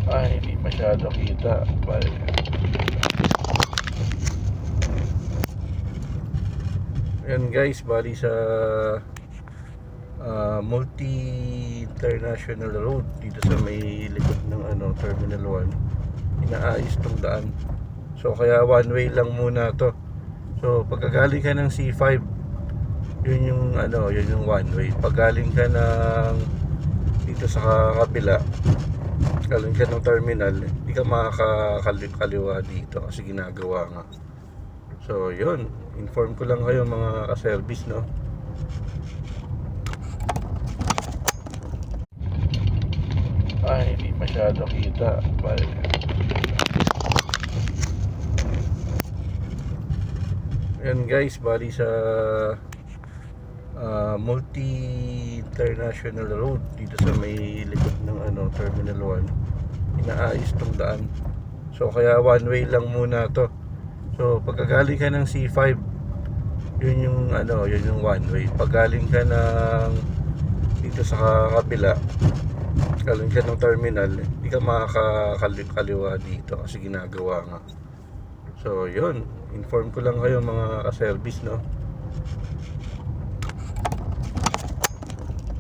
Ay, hindi masyado kita. Ayan guys, bali sa multi-international road dito sa may likod ng Terminal 1. Inaayos tong daan. So kaya one way lang muna to. So pagkagaling ka ng C5, yun yung one way. Paggaling ka ng dito sa kabila, galing ka ng terminal, hindi ka makakaliwa dito kasi ginagawa nga. So yun, inform ko lang kayo mga ka-service, no. Ay, hindi masyado kita. Ayan guys, bali sa multi-international road dito sa may likod ng Terminal 1. Inaayos tong daan. So kaya one way lang muna to. So pagkagaling ka ng C5, yun yung one way. Paggaling ka ng dito sa kabila, galing ka ng terminal, hindi ka makakaliwa dito kasi ginagawa nga. So yun, inform ko lang kayo mga ka-service, no.